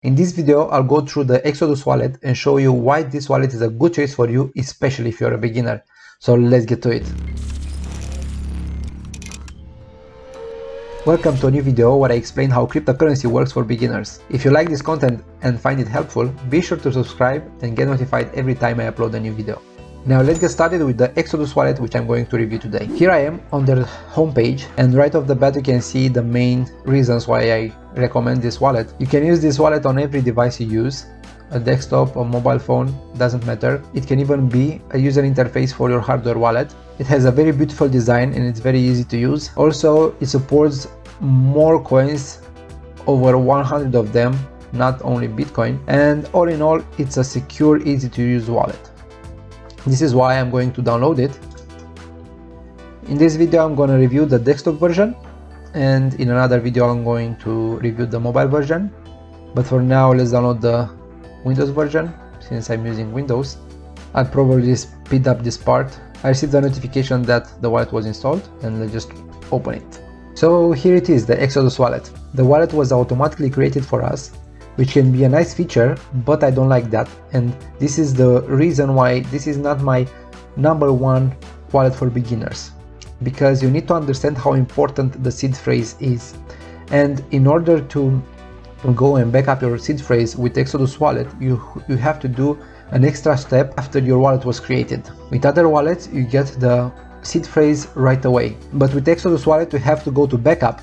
In this video, I'll go through the Exodus wallet and show you why this wallet is a good choice for you, especially if you're a beginner. So let's get to it. Welcome to a new video where I explain how cryptocurrency works for beginners. If you like this content and find it helpful, be sure to subscribe and get notified every time I upload a new video. Now let's get started with the Exodus wallet, which I'm going to review today. Here I am on their homepage, and right off the bat you can see the main reasons why I recommend this wallet. You can use this wallet on every device you use, a desktop or mobile phone, doesn't matter. It can even be a user interface for your hardware wallet. It has a very beautiful design and it's very easy to use. Also, it supports more coins, over 100 of them, not only Bitcoin, and all in all it's a secure, easy to use wallet. This is why I'm going to download it. In this video I'm going to review the desktop version, and in another video I'm going to review the mobile version, but for now let's download the Windows version since I'm using Windows. I'll probably speed up this part. I received a notification that the wallet was installed, and let's just open it. So here it is, the Exodus wallet. The wallet was automatically created for us, which can be a nice feature, but I don't like that, and this is the reason why this is not my #1 wallet for beginners, because you need to understand how important the seed phrase is, and in order to go and back up your seed phrase with Exodus wallet, you have to do an extra step after your wallet was created. With other wallets you get the seed phrase right away, but with Exodus wallet you have to go to backup.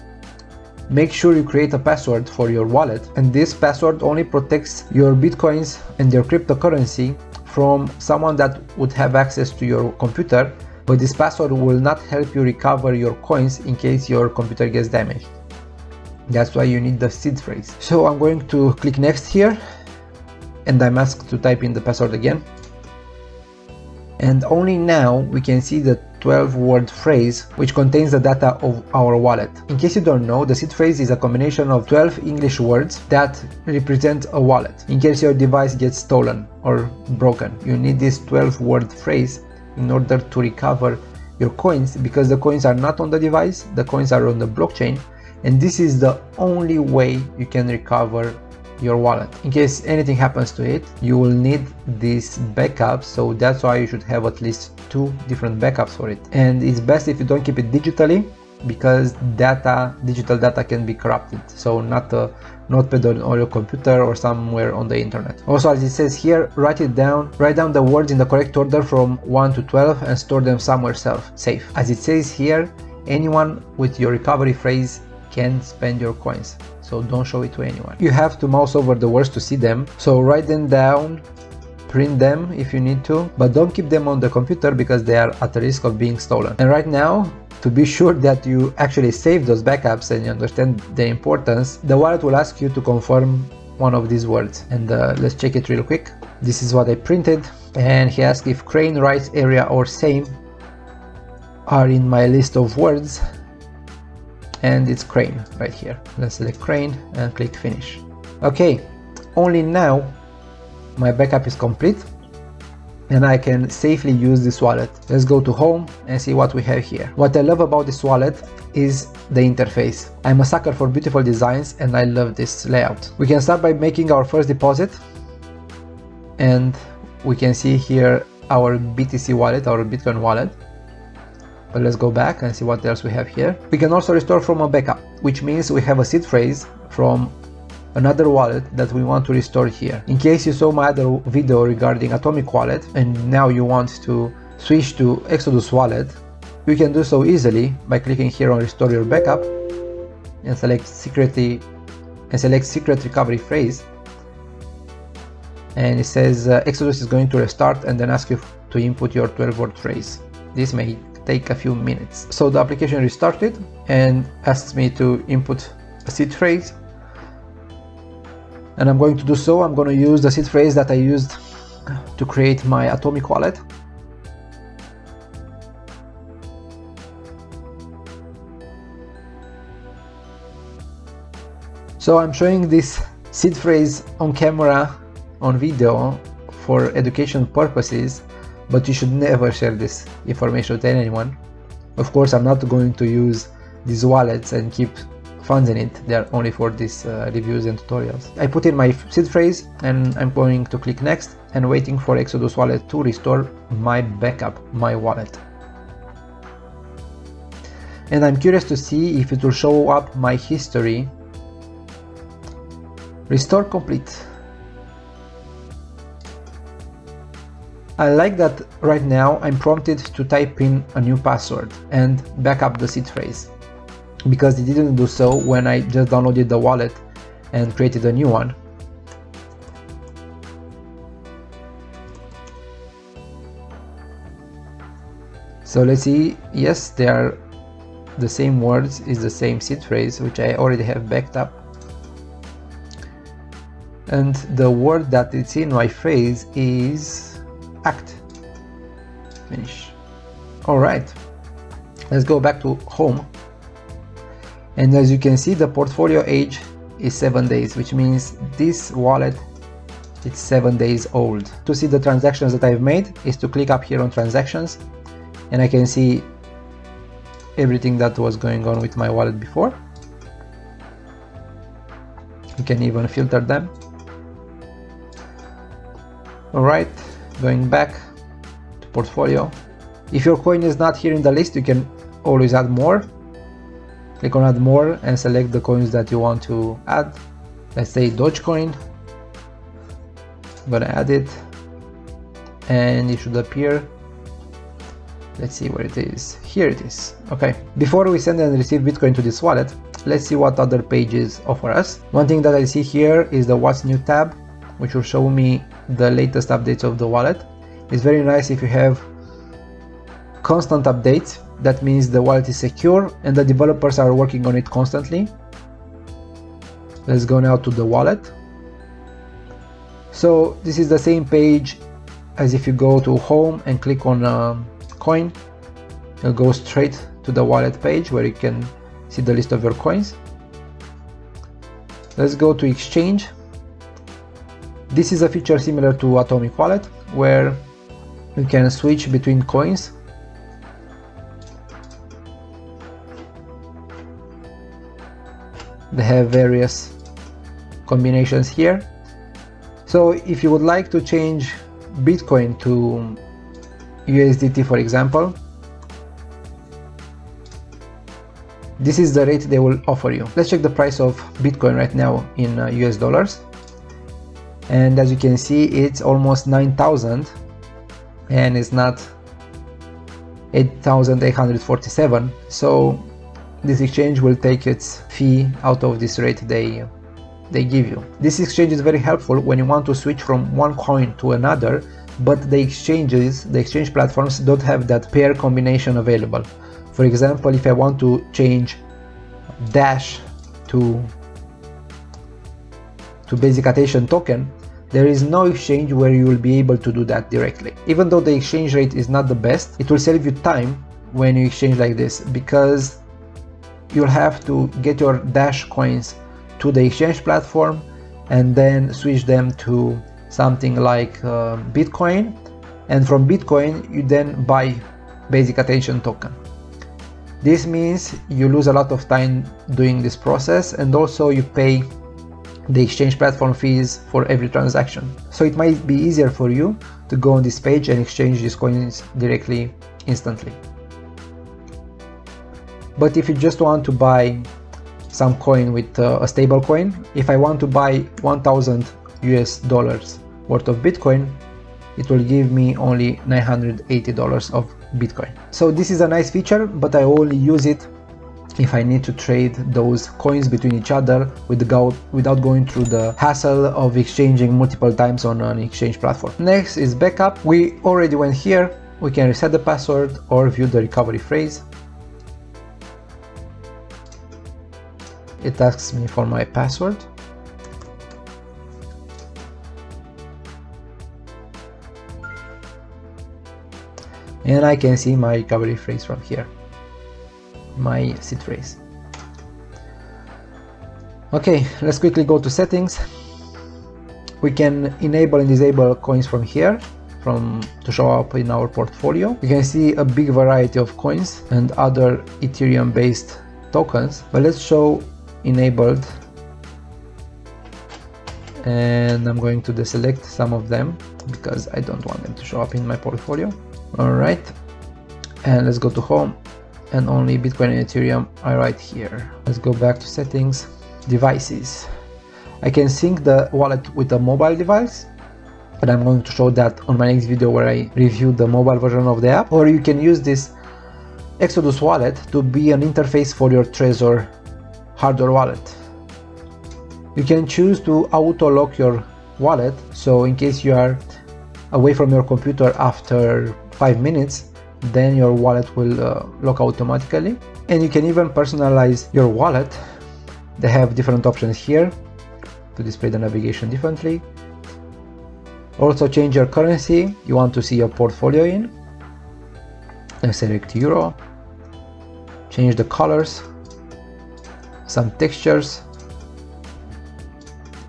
Make sure you create a password for your wallet, and this password only protects your bitcoins and your cryptocurrency from someone that would have access to your computer, but this password will not help you recover your coins in case your computer gets damaged. That's why you need the seed phrase. So I'm going to click next here, and I'm asked to type in the password again. And only now we can see the 12-word phrase which contains the data of our wallet. In case you don't know, the seed phrase is a combination of 12 English words that represent a wallet. In case your device gets stolen or broken, you need this 12-word phrase in order to recover your coins, because the coins are not on the device, the coins are on the blockchain, and this is the only way you can recover your wallet. In case anything happens to it, you will need this backup, so that's why you should have at least 2 different backups for it. And it's best if you don't keep it digitally, because digital data can be corrupted, so not a notepad on your computer or somewhere on the internet. Also, as it says here, write down the words in the correct order from 1 to 12 and store them somewhere safe. As it says here, anyone with your recovery phrase can spend your coins, so don't show it to anyone. You have to mouse over the words to see them, so write them down, print them if you need to, but don't keep them on the computer because they are at the risk of being stolen. And right now, to be sure that you actually save those backups and you understand their importance, the wallet will ask you to confirm one of these words, and let's check it real quick. This is what I printed, and he asked if crane, rice, area or same are in my list of words, and it's crane right here. Let's select crane and click finish. Okay, only now my backup is complete and I can safely use this wallet. Let's go to home and see what we have here. What I love about this wallet is the interface. I'm a sucker for beautiful designs and I love this layout. We can start by making our first deposit, and we can see here our BTC wallet, our Bitcoin wallet. But let's go back and see what else we have here. We can also restore from a backup, which means we have a seed phrase from another wallet that we want to restore here. In case you saw my other video regarding Atomic wallet and now you want to switch to Exodus wallet, you can do so easily by clicking here on restore your backup and select secret recovery phrase, and it says Exodus is going to restart, and then ask you to input your 12-word phrase. This may take a few minutes. So the application restarted and asks me to input a seed phrase, and I'm going to do so. I'm going to use the seed phrase that I used to create my Atomic wallet. So I'm showing this seed phrase on camera, on video, for education purposes, but you should never share this information with anyone. Of course, I'm not going to use these wallets and keep funds in it. They are only for these reviews and tutorials. I put in my seed phrase and I'm going to click next and waiting for Exodus wallet to restore my backup, my wallet. And I'm curious to see if it will show up my history. Restore complete. I like that right now I'm prompted to type in a new password and back up the seed phrase, because it didn't do so when I just downloaded the wallet and created a new one. So let's see, yes, they are the same words, is the same seed phrase, which I already have backed up. And the word that it's in my phrase is act. Finish. Alright, let's go back to home. And as you can see, the portfolio age is 7 days, which means this wallet is 7 days old. To see the transactions that I've made is to click up here on transactions, and I can see everything that was going on with my wallet before. You can even filter them. Alright, going back to portfolio. If your coin is not here in the list, you can always add more. Click on add more and select the coins that you want to add. Let's say Dogecoin. I'm gonna add it and it should appear. Let's see where it is. Here it is. Okay, before we send and receive Bitcoin to this wallet, let's see what other pages offer us. One thing that I see here is the What's New tab, which will show me the latest updates of the wallet. It's very nice if you have constant updates. That means the wallet is secure and the developers are working on it constantly. Let's go now to the wallet. So this is the same page as if you go to home and click on coin. You'll go straight to the wallet page where you can see the list of your coins. Let's go to exchange. This is a feature similar to Atomic Wallet where you can switch between coins. They have various combinations here. So if you would like to change Bitcoin to USDT, for example, this is the rate they will offer you. Let's check the price of Bitcoin right now in US dollars. And as you can see, it's almost 9,000 and it's not 8,847. So this exchange will take its fee out of this rate they give you. This exchange is very helpful when you want to switch from one coin to another, but the exchange platforms don't have that pair combination available. For example, if I want to change Dash to basic attention token, there is no exchange where you will be able to do that directly. Even though the exchange rate is not the best, it will save you time when you exchange like this, because you'll have to get your Dash coins to the exchange platform and then switch them to something like Bitcoin, and from Bitcoin you then buy basic attention token. This means you lose a lot of time doing this process, and also you pay the exchange platform fees for every transaction. So it might be easier for you to go on this page and exchange these coins directly, instantly. But if you just want to buy some coin with a stable coin, if I want to buy 1,000 US dollars worth of Bitcoin, it will give me only $980 of Bitcoin. So this is a nice feature, but I only use it if I need to trade those coins between each other without going through the hassle of exchanging multiple times on an exchange platform. Next is backup. We already went here. We can reset the password or view the recovery phrase. It asks me for my password. And I can see my recovery phrase from here, my seed phrase. Okay, let's quickly go to settings. We can enable and disable coins from here to show up in our portfolio. You can see a big variety of coins and other Ethereum based tokens, but let's show enabled, and I'm going to deselect some of them because I don't want them to show up in my portfolio. Alright, and let's go to home, and only Bitcoin and Ethereum are right here. Let's go back to settings, devices. I can sync the wallet with a mobile device, but I'm going to show that on my next video where I review the mobile version of the app. Or you can use this Exodus wallet to be an interface for your Trezor hardware wallet. You can choose to auto lock your wallet, so in case you are away from your computer after 5 minutes, then your wallet will lock automatically. And you can even personalize your wallet. They have different options here to display the navigation differently. Also change your currency you want to see your portfolio in. Let's select Euro. Change the colors, some textures,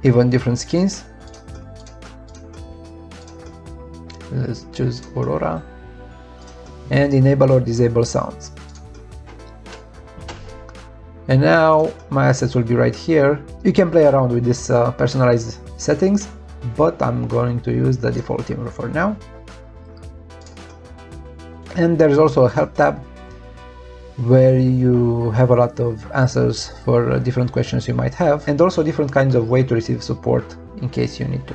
even different skins. Let's choose Aurora and enable or disable sounds. And now my assets will be right here. You can play around with this personalized settings, but I'm going to use the default theme for now. And there's also a help tab where you have a lot of answers for different questions you might have, and also different kinds of ways to receive support in case you need to.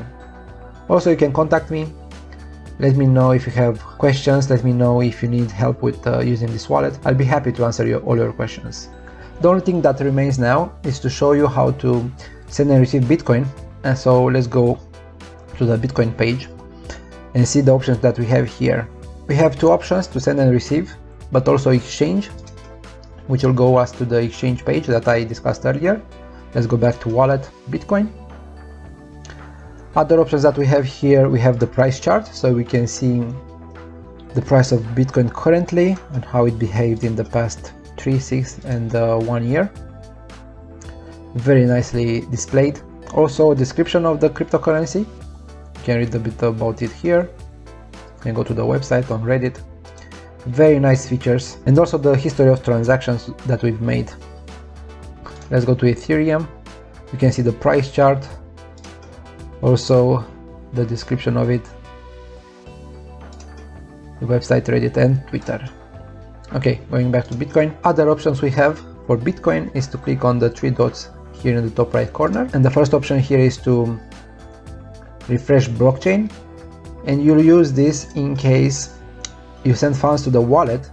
Also, you can contact me. Let me know if you have questions. Let me know if you need help with using this wallet. I'll be happy to answer all your questions. The only thing that remains now is to show you how to send and receive Bitcoin. And so let's go to the Bitcoin page and see the options that we have here. We have two options to send and receive, but also exchange, which will go us to the exchange page that I discussed earlier. Let's go back to wallet, Bitcoin. Other options that we have here, we have the price chart, so we can see the price of Bitcoin currently and how it behaved in the past 3, 6 and 1 year. Very nicely displayed. Also a description of the cryptocurrency. You can read a bit about it here. You can go to the website on Reddit. Very nice features, and also the history of transactions that we've made. Let's go to Ethereum. You can see the price chart, also the description of it, the website, Reddit and Twitter. Okay, going back to Bitcoin. Other options we have for Bitcoin is to click on the 3 dots here in the top right corner, and the first option here is to refresh blockchain, and you'll use this in case you send funds to the wallet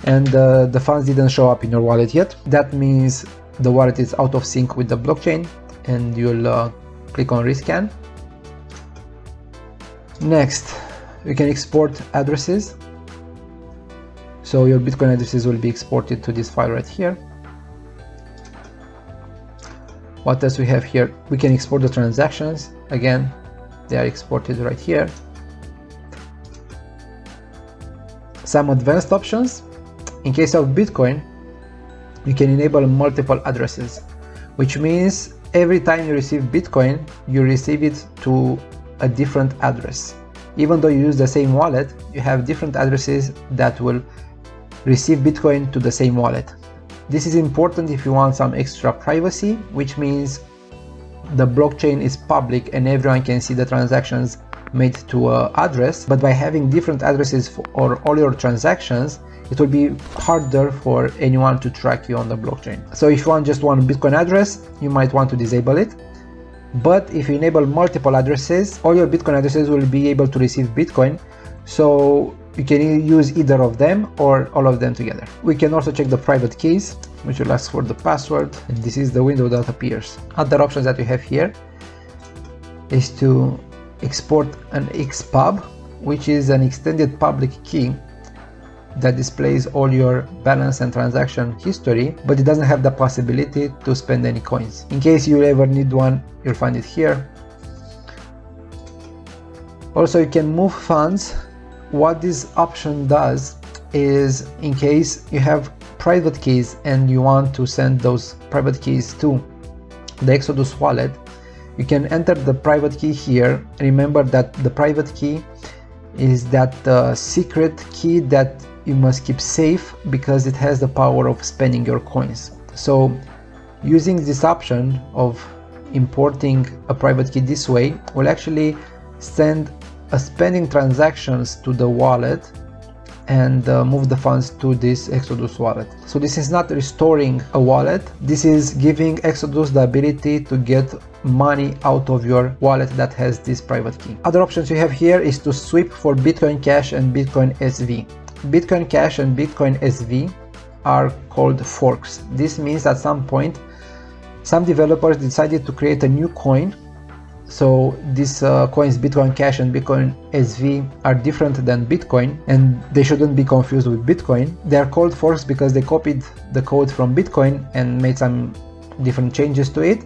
and the funds didn't show up in your wallet yet. That means the wallet is out of sync with the blockchain, and you'll click on rescan. Next, you can export addresses. So your Bitcoin addresses will be exported to this file right here. What else we have here? We can export the transactions. Again, they are exported right here. Some advanced options. In case of Bitcoin, you can enable multiple addresses, which means every time you receive Bitcoin, you receive it to a different address. Even though you use the same wallet, you have different addresses that will receive Bitcoin to the same wallet. This is important if you want some extra privacy, which means the blockchain is public and everyone can see the transactions made to an address, but by having different addresses for all your transactions, it will be harder for anyone to track you on the blockchain. So if you want just one Bitcoin address, you might want to disable it. But if you enable multiple addresses, all your Bitcoin addresses will be able to receive Bitcoin. So you can use either of them or all of them together. We can also check the private keys, which will ask for the password, and this is the window that appears. Other options that we have here is to export an XPub, which is an extended public key that displays all your balance and transaction history, but it doesn't have the possibility to spend any coins. In case you ever need one, you'll find it here. Also, you can move funds. What this option does is, in case you have private keys and you want to send those private keys to the Exodus wallet, you can enter the private key here. Remember that the private key is that secret key that you must keep safe because it has the power of spending your coins. So Using this option of importing a private key this way will actually send a spending transactions to the wallet and move the funds to this Exodus wallet. So this is not restoring a wallet, this is giving Exodus the ability to get money out of your wallet that has this private key. Other options you have here is to sweep for Bitcoin Cash and Bitcoin SV. Bitcoin Cash and Bitcoin SV are called forks. This means at some point some developers decided to create a new coin. So these coins Bitcoin Cash and Bitcoin SV are different than Bitcoin, and they shouldn't be confused with Bitcoin. They are called forks because they copied the code from Bitcoin and made some different changes to it,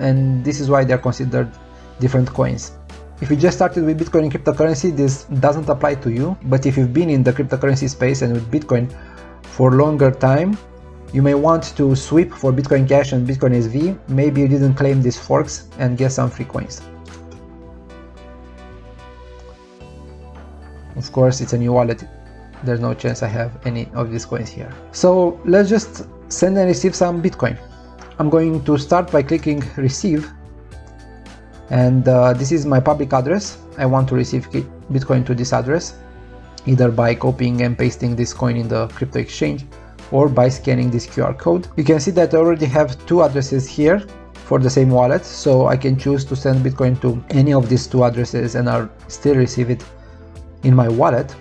and this is why they are considered different coins. If you just started with Bitcoin and cryptocurrency, this doesn't apply to you, but if you've been in the cryptocurrency space and with Bitcoin for longer time, you may want to sweep for Bitcoin Cash and Bitcoin SV. Maybe you didn't claim these forks and get some free coins. Of course, it's a new wallet. There's no chance I have any of these coins here. So let's just send and receive some Bitcoin. I'm going to start by clicking receive. And this is my public address. I want to receive Bitcoin to this address, either by copying and pasting this coin in the crypto exchange, or by scanning this QR code. You can see that I already have two addresses here for the same wallet, so I can choose to send Bitcoin to any of these two addresses and I'll still receive it in my wallet.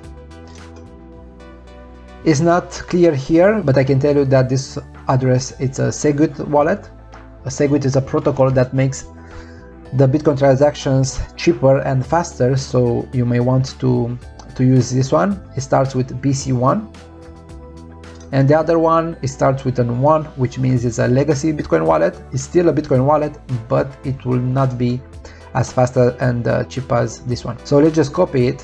It's not clear here, but I can tell you that this address, it's a Segwit wallet. A Segwit is a protocol that makes the Bitcoin transactions cheaper and faster, so you may want to use this one. It starts with BC1. And the other one, it starts with an 1, which means it's a legacy Bitcoin wallet. It's still a Bitcoin wallet, but it will not be as fast and cheap as this one. So let's just copy it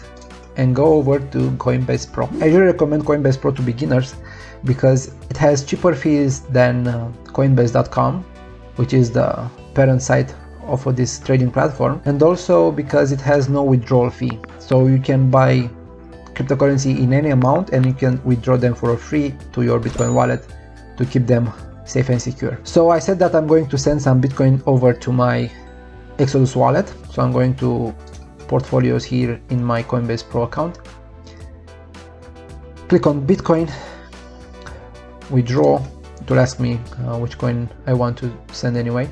and go over to Coinbase Pro. I usually recommend Coinbase Pro to beginners because it has cheaper fees than Coinbase.com, which is the parent site of this trading platform, and also because it has no withdrawal fee. So you can buy cryptocurrency in any amount and you can withdraw them for free to your Bitcoin wallet to keep them safe and secure. So I said that I'm going to send some Bitcoin over to my Exodus wallet. So I'm going to portfolios here in my Coinbase Pro account. Click on Bitcoin, withdraw. It will ask me which coin I want to send anyway.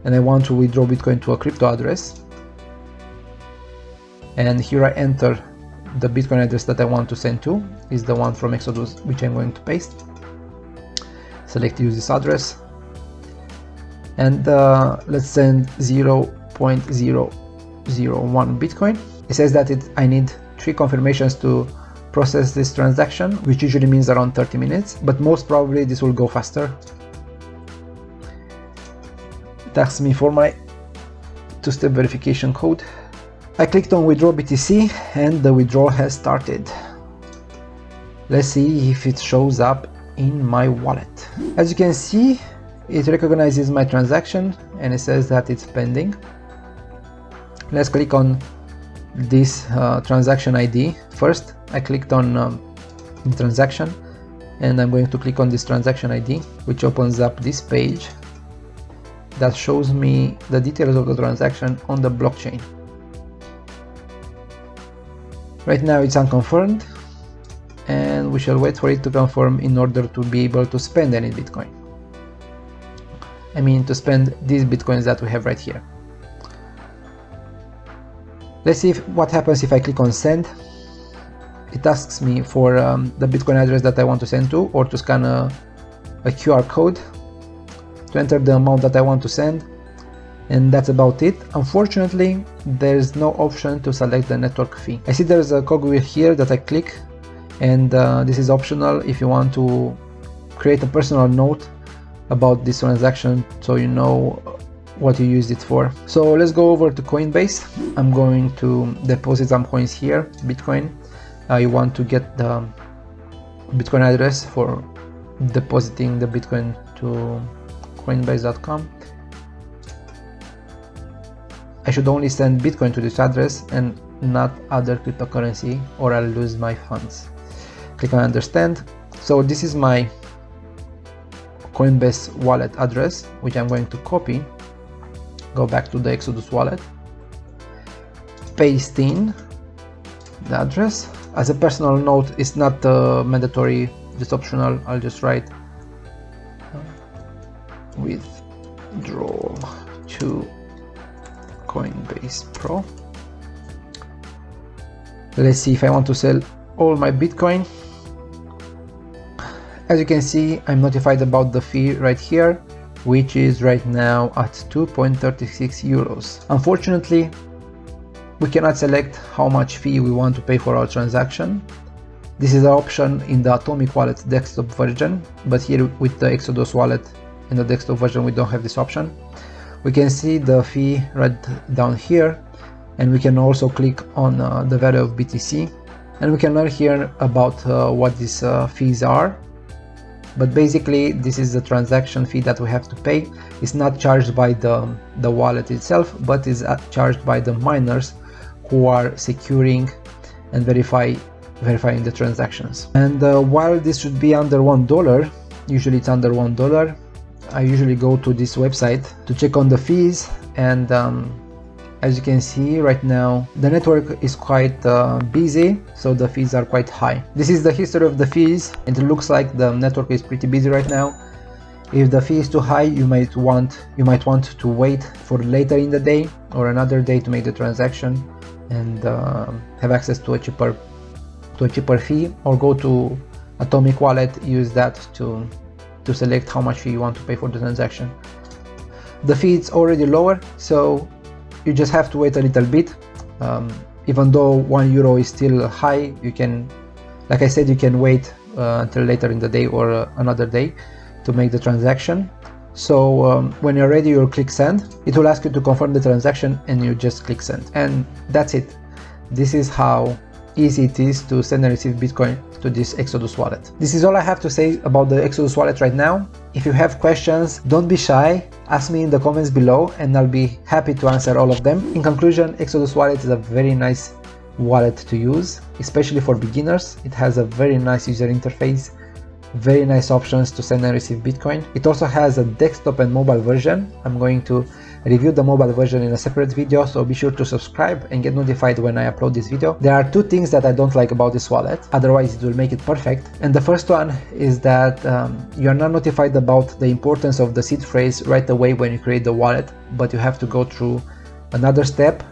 And I want to withdraw Bitcoin to a crypto address. And here I enter the Bitcoin address that I want to send to, is the one from Exodus, which I'm going to paste. Select use this address. And let's send 0.001 Bitcoin. It says that I need 3 confirmations to process this transaction, which usually means around 30 minutes, but most probably this will go faster. It asks me for my 2-step verification code. I clicked on withdraw BTC and the withdrawal has started. Let's see if it shows up in my wallet. As you can see, it recognizes my transaction and it says that it's pending. Let's click on this transaction ID. First, I clicked on transaction and I'm going to click on this transaction ID, which opens up this page that shows me the details of the transaction on the blockchain. Right now it's unconfirmed and we shall wait for it to confirm in order to be able to spend any Bitcoin. I mean to spend these Bitcoins that we have right here. Let's see what happens if I click on send. It asks me for the Bitcoin address that I want to send to, or to scan a QR code to enter the amount that I want to send, and that's about it. Unfortunately, there's no option to select the network fee. I see there's a cogwheel here that I click, and this is optional if you want to create a personal note about this transaction so you know what you used it for. So let's go over to Coinbase. I'm going to deposit some coins here, Bitcoin. You want to get the Bitcoin address for depositing the Bitcoin to Coinbase.com. I should only send Bitcoin to this address and not other cryptocurrency, or I'll lose my funds. Click on understand. So this is my Coinbase wallet address, which I'm going to copy, go back to the Exodus wallet, paste in the address. As a personal note, it's not mandatory, just optional. I'll just write withdraw to Coinbase Pro. Let's see if I want to sell all my Bitcoin. As you can see, I'm notified about the fee right here, which is right now at 2.36 euros. Unfortunately, we cannot select how much fee we want to pay for our transaction. This is an option in the Atomic Wallet desktop version, but here with the Exodus wallet in the desktop version we don't have this option. We can see the fee right down here, and we can also click on the value of BTC, and we can learn here about what these fees are. But basically this is the transaction fee that we have to pay. It's not charged by the wallet itself, but is charged by the miners who are securing and verifying the transactions. And while this should be under $1, usually it's under $1, I usually go to this website to check on the fees, and as you can see right now the network is quite busy, so the fees are quite high. This is the history of the fees, and it looks like the network is pretty busy right now. If the fee is too high, you might want to wait for later in the day or another day to make the transaction and have access to a cheaper fee, or go to Atomic Wallet, use that to select how much fee you want to pay for the transaction. The fee is already lower, so you just have to wait a little bit. Even though €1 is still high, you can, like I said, you can wait until later in the day or another day to make the transaction. So when you're ready, you'll click send. It will ask you to confirm the transaction, and you just click send, and that's it. This is how easy it is to send and receive Bitcoin to this Exodus wallet. This is all I have to say about the Exodus wallet right now. If you have questions, don't be shy, ask me in the comments below and I'll be happy to answer all of them. In conclusion, Exodus wallet is a very nice wallet to use, especially for beginners. It has a very nice user interface, very nice options to send and receive Bitcoin. It also has a desktop and mobile version. I'm going to review the mobile version in a separate video, so be sure to subscribe and get notified when I upload this video. There are two things that I don't like about this wallet, otherwise it will make it perfect. And the first one is that you are not notified about the importance of the seed phrase right away when you create the wallet, but you have to go through another step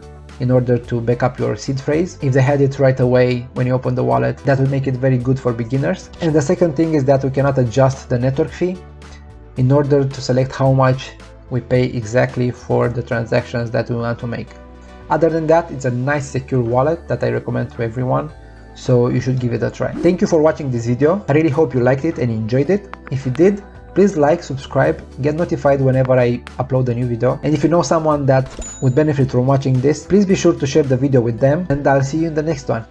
in order to back up your seed phrase. If they had it right away when you open the wallet, that will make it very good for beginners. And the second thing is that we cannot adjust the network fee in order to select how much we pay exactly for the transactions that we want to make. Other than that, it's a nice secure wallet that I recommend to everyone, so you should give it a try. Thank you for watching this video. I really hope you liked it and enjoyed it. If you did, please like, subscribe, get notified whenever I upload a new video. And if you know someone that would benefit from watching this, please be sure to share the video with them, and I'll see you in the next one.